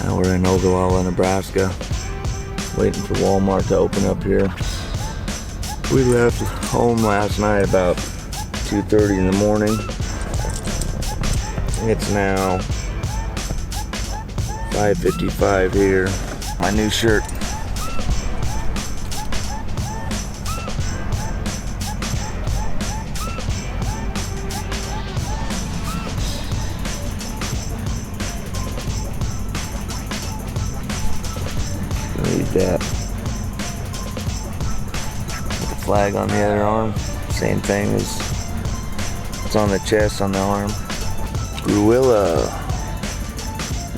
Now we're in Ogallala, Nebraska, waiting for Walmart to open up here. We left home last night about 2:30 in the morning. It's now 5:55 here. My new shirt. Read that. With the flag on the other arm. Same thing as it's on the chest on the arm. Gorilla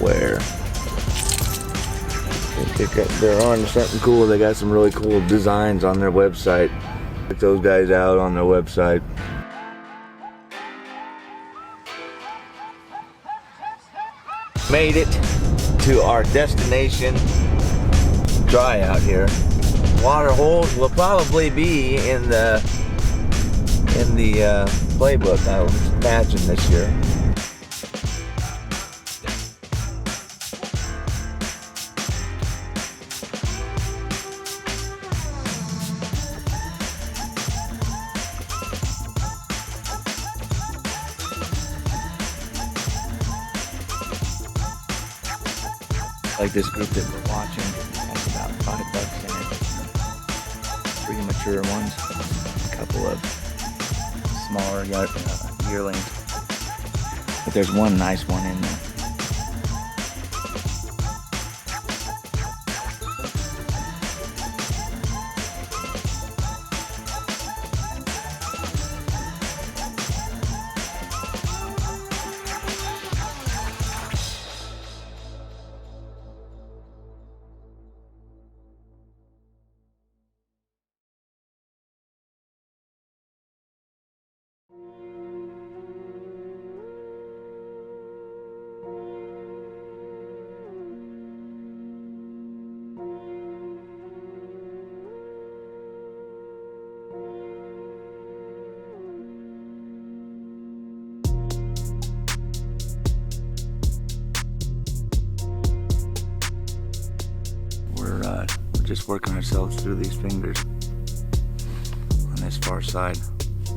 wear. They're on something cool. They got some really cool designs on their website. Check those guys out on their website. Made it to our destination. Dry out here. Water holes will probably be in the playbook, I would imagine, this year. Like this group that we're watching has about 5 bucks in it. 3 mature ones, a couple of smaller yearlings. But there's one nice one in there. We're just working ourselves through these fingers on this far side.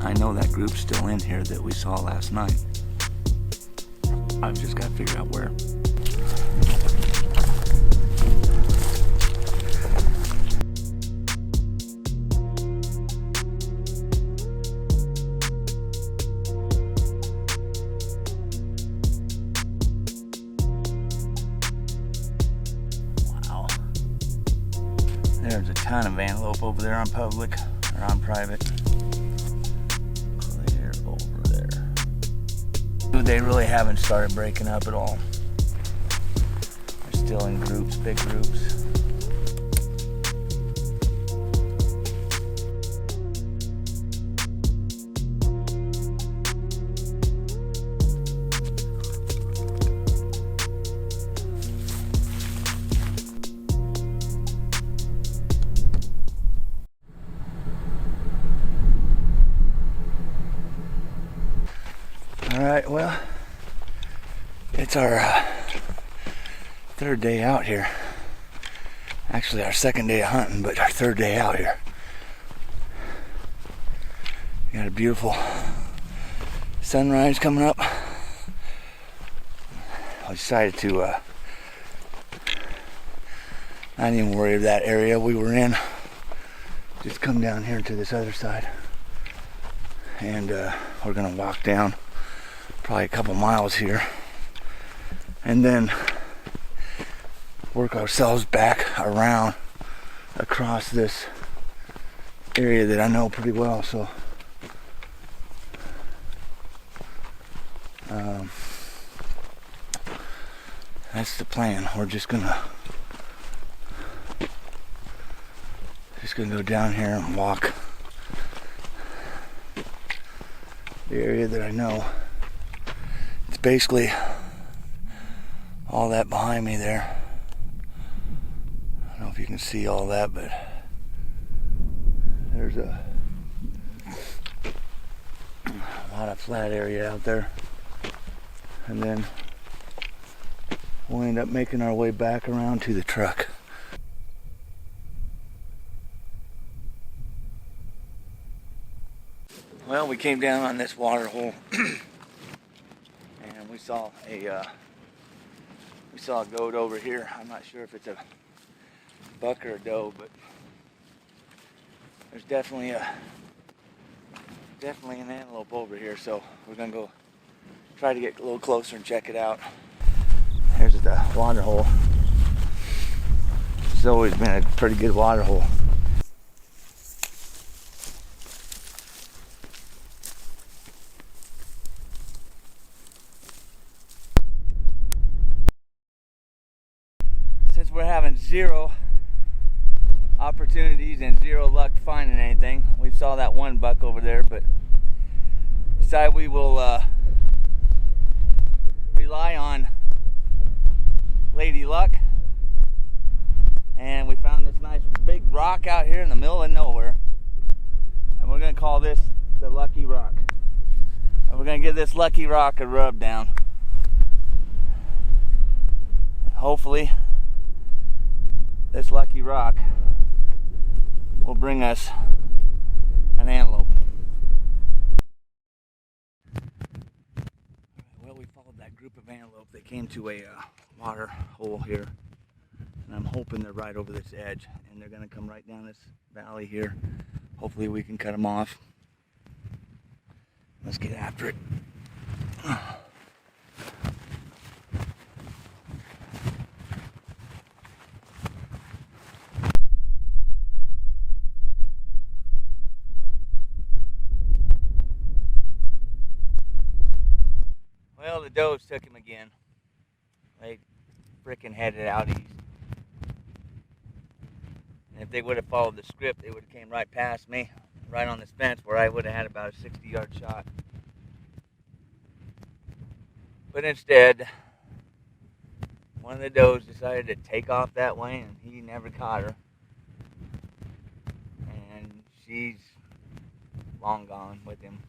I know that group's still in here that we saw last night. I've just got to figure out where. There's a ton of antelope over there on public, or on private. Clear over there. They really haven't started breaking up at all. They're still in groups, big groups. Alright, well, it's our 3rd day out here. Actually, our 2nd day of hunting, but our 3rd day out here. We got a beautiful sunrise coming up. I decided to not even worry about that area we were in. Just come down here to this other side. And we're going to walk down probably a couple miles here and then work ourselves back around across this area that I know pretty well. So that's the plan. We're just gonna go down here and walk the area that I know. It's basically all that behind me there. I don't know if you can see all that, but there's a lot of flat area out there. And then we'll end up making our way back around to the truck. Well, we came down on this water hole and we saw a goat over here. I'm not sure if it's a buck or a doe, but there's definitely an antelope over here, so we're gonna go try to get a little closer and check it out. Here's the water hole. It's always been a pretty good water hole. Since we're having zero opportunities and zero luck finding anything, we saw that one buck over there, but decided we will rely on Lady Luck. And we found this nice big rock out here in the middle of nowhere, and we're gonna call this the Lucky Rock, and we're gonna give this Lucky Rock a rub down. Hopefully this Lucky Rock will bring us an antelope. Well, we followed that group of antelope. They came to a water hole here, and I'm hoping they're right over this edge, and they're going to come right down this valley here. Hopefully we can cut them off. Let's get after it. Well, the does took him again. They frickin' headed out east. And if they would have followed the script, they would have came right past me, right on this fence where I would have had about a 60-yard shot. But instead, one of the does decided to take off that way, and he never caught her. And she's long gone with him.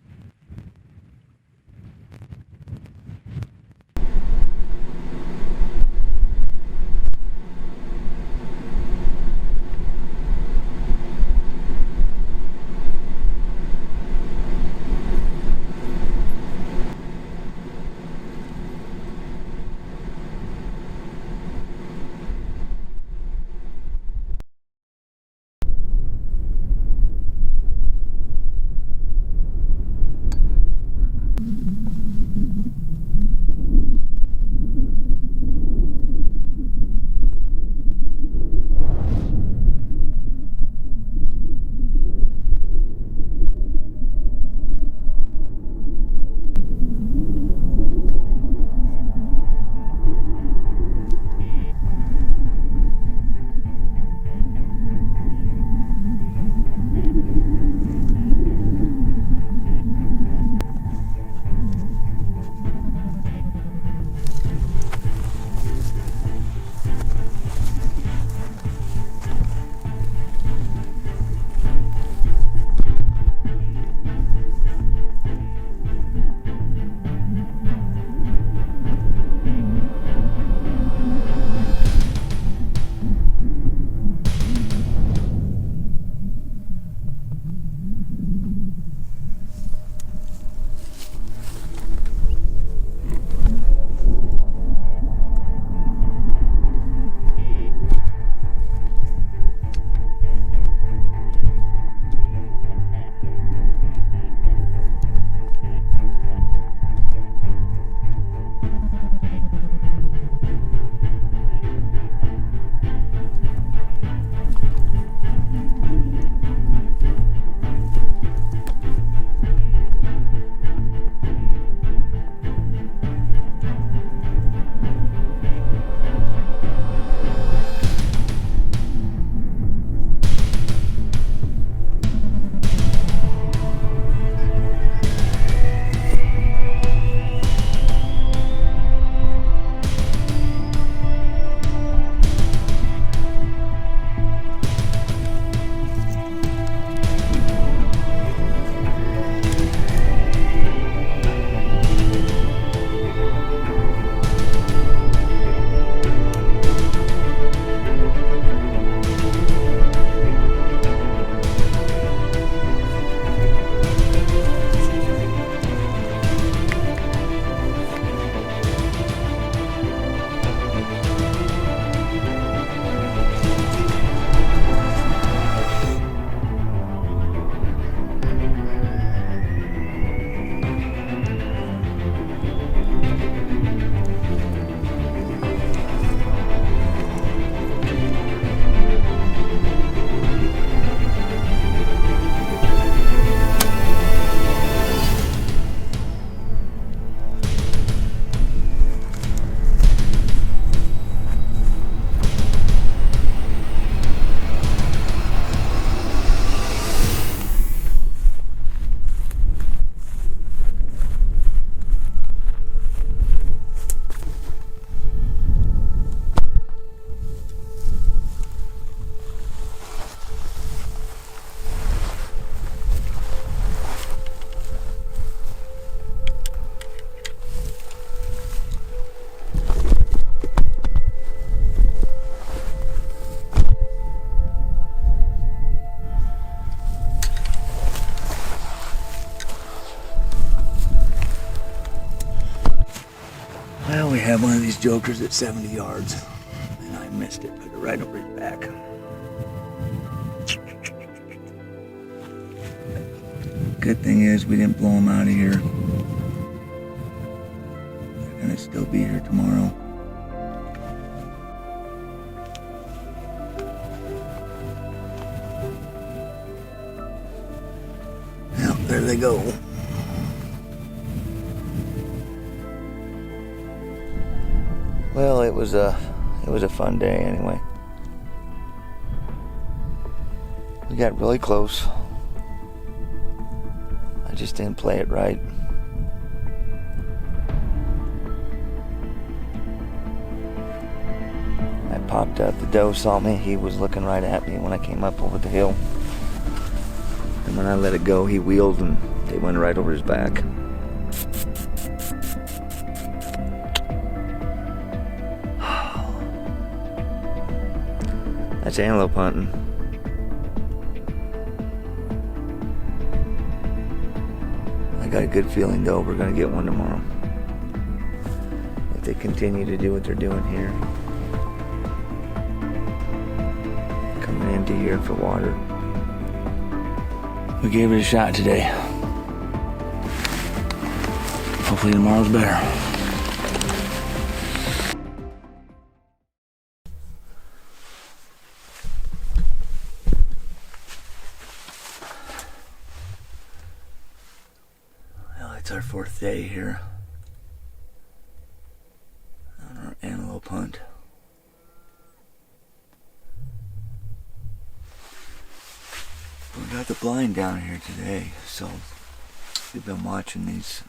joker's at 70 yards, and I missed it, put it right over his back. Good thing is we didn't blow him out of here. They're gonna still be here tomorrow. Yep, there they go. Well, it was a fun day anyway. We got really close. I just didn't play it right. I popped up. The doe saw me. He was looking right at me when I came up over the hill. And when I let it go, he wheeled and they went right over his back. That's antelope hunting. I got a good feeling though we're gonna get one tomorrow. If they continue to do what they're doing here. Coming into here for water. We gave it a shot today. Hopefully tomorrow's better. It's our 4th day here on our antelope hunt. We got the blind down here today, so we've been watching these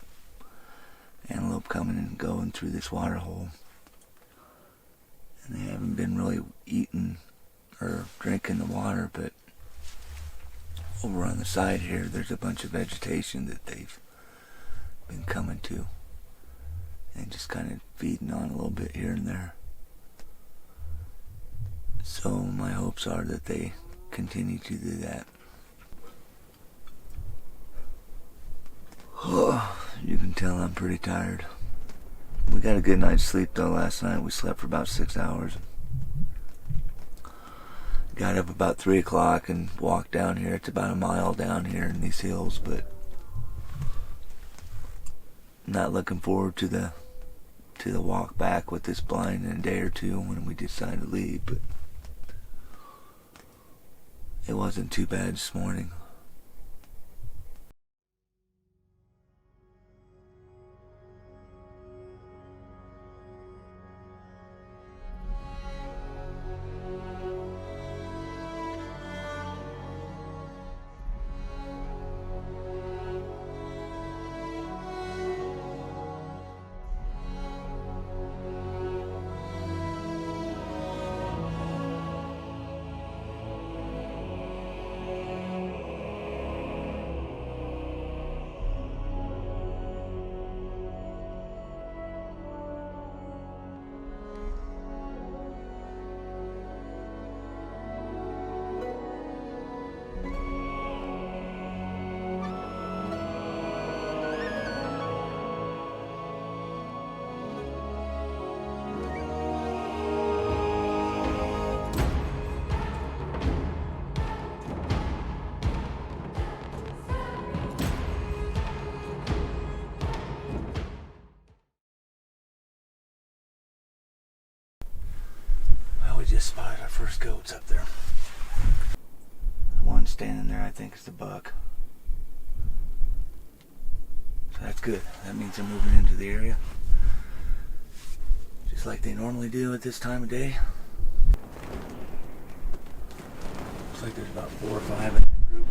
antelope coming and going through this water hole. And they haven't been really eating or drinking the water, but over on the side here there's a bunch of vegetation that they've been coming to and just kind of feeding on a little bit here and there. So my hopes are that they continue to do that. Oh, you can tell I'm pretty tired. We got a good night's sleep though last night. We slept for about 6 hours. Got up about 3 o'clock and walked down here. It's about a mile down here in these hills, but not looking forward to the walk back with this blind in a day or two when we decide to leave, but it wasn't too bad this morning. We just spotted our first goats up there. The one standing there I think is the buck. So that's good. That means they're moving into the area. Just like they normally do at this time of day. Looks like there's about 4 or 5 in that group.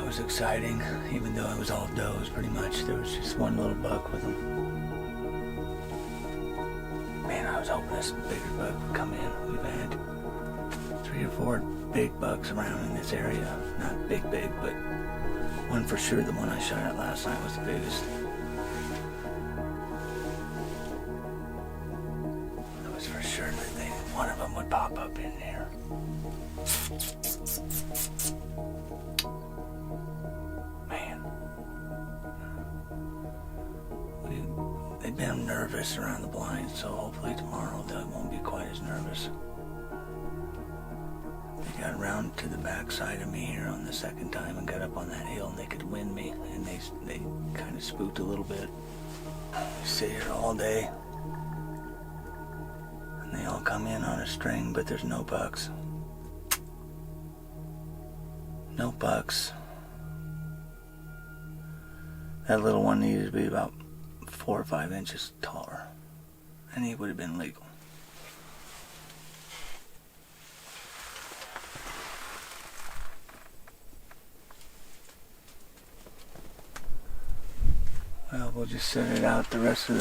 was exciting, even though it was all does pretty much. There was just one little buck with them. Man, I was hoping this bigger buck would come in. We've had 3 or 4 big bucks around in this area. Not big, but one for sure, the one I shot at last night, was the biggest. I was for sure that one of them would pop up in there. Man. They've been nervous around the blinds, so hopefully tomorrow they won't be quite as nervous. They got around to the back side of me here on the second time and got up on that hill, and they could wind me, and they kind of spooked a little bit. They sit here all day, and they all come in on a string, but there's no bucks. No bucks. That little one needed to be about 4 or 5 inches taller, and he would have been legal. Well, we'll just set it out the rest of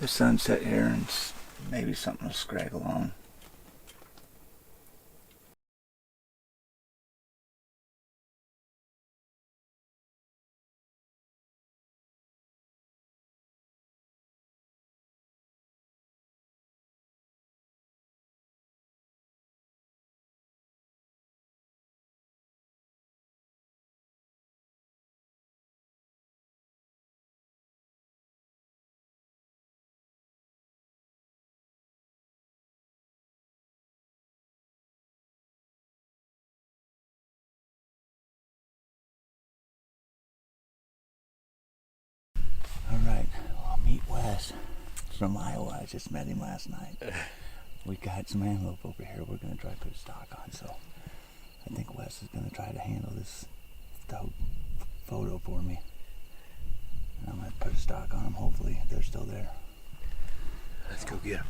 the sunset here, and maybe something will scrag along. Alright, well, I'll meet Wes from Iowa. I just met him last night. We got some antelope over here we're going to try to put a stock on, so I think Wes is going to try to handle this photo for me. And I'm going to put a stock on them, hopefully they're still there. Let's go get them.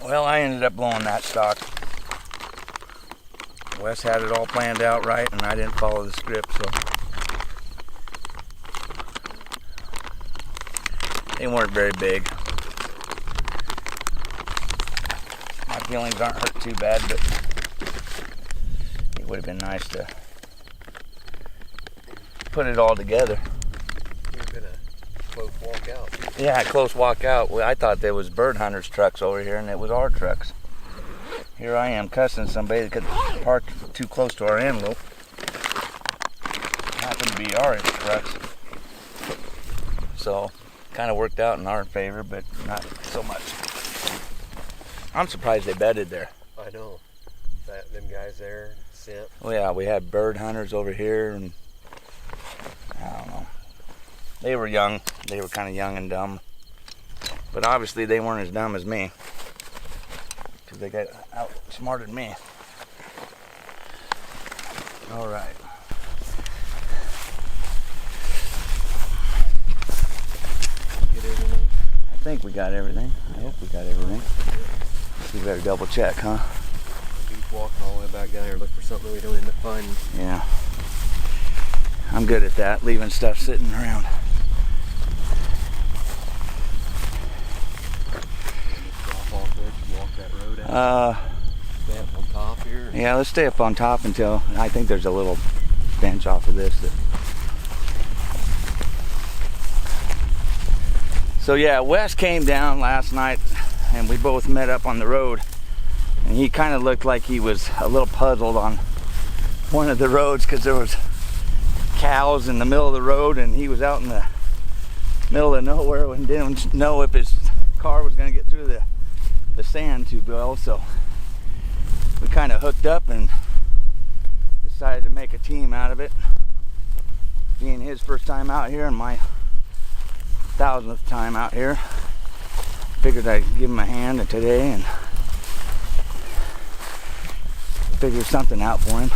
Well, I ended up blowing that stock. Wes had it all planned out right, and I didn't follow the script, so they weren't very big. My feelings aren't hurt too bad, but it would have been nice to put it all together. Would have been a close walk out. Yeah, close walk out. Well, I thought there was bird hunters' trucks over here, and it was our trucks. Here I am cussing somebody that could park too close to our antelope. Happened to be our trucks. So, kind of worked out in our favor, but not so much. I'm surprised they bedded there. I know. Them guys there sent. Well, yeah, we had bird hunters over here, and I don't know. They were young. They were kind of young and dumb. But obviously they weren't as dumb as me, because they got outsmarted me. All right. Get everything? I think we got everything. I hope we got everything. We better double check, huh? Keep walking all the way back down here, look for something we don't end up finding. Yeah. I'm good at that, leaving stuff sitting around. Drop off there, just walk that road out. Stay up on top here. Yeah, let's stay up on top until I think there's a little bench off of this. So yeah, Wes came down last night and we both met up on the road, and he kind of looked like he was a little puzzled on one of the roads because there was cows in the middle of the road and he was out in the middle of nowhere and didn't know if his car was going to get through the sand too well. So we kind of hooked up and decided to make a team out of it, being his first time out here and my 1000th time out here. Figured I'd give him a hand today and figure something out for him.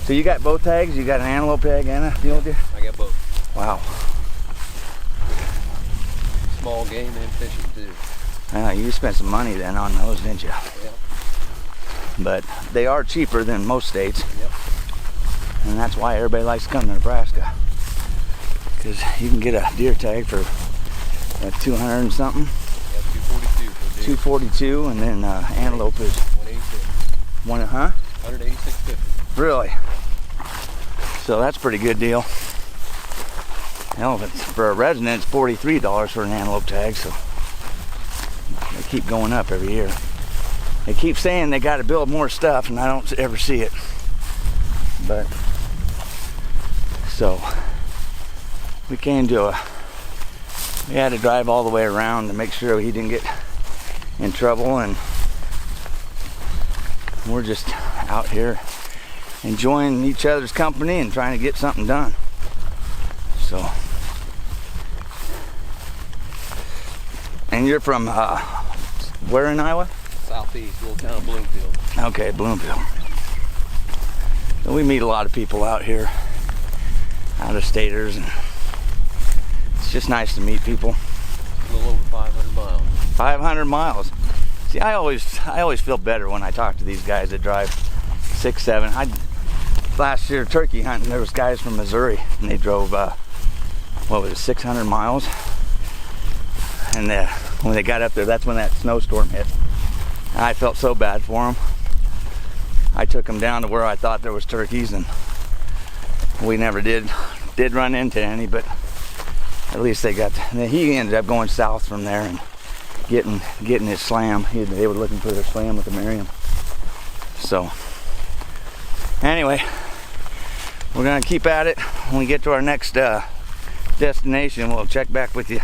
So you got both tags? You got an antelope tag and a mule deer? I got both. Wow. Small game and fishing too. You spent some money then on those, didn't you? Yep. But they are cheaper than most states. Yep. And that's why everybody likes to come to Nebraska. Because you can get a deer tag for like 200 and something. Yep, 242 for deer. 242, and then antelope is 186. 186.50. Really? So that's a pretty good deal. Hell, if it's for a resident, it's $43 for an antelope tag, so they keep going up every year. They keep saying they got to build more stuff, and I don't ever see it. But so we came to we had to drive all the way around to make sure he didn't get in trouble, and we're just out here enjoying each other's company and trying to get something done. So, and you're from where in Iowa? Southeast, little town of Bloomfield. Okay, Bloomfield. So we meet a lot of people out here, out of staters, and it's just nice to meet people. A little over 500 miles. 500 miles. See, I always feel better when I talk to these guys that drive 6, 7. Last year turkey hunting, there was guys from Missouri, and they drove what was it, 600 miles. And when they got up there, that's when that snowstorm hit. And I felt so bad for them. I took them down to where I thought there was turkeys, and we never did run into any, but at least they got. He ended up going south from there and getting his slam. They were looking for their slam with the Merriam. So anyway, we're gonna keep at it. When we get to our next destination, we'll check back with you.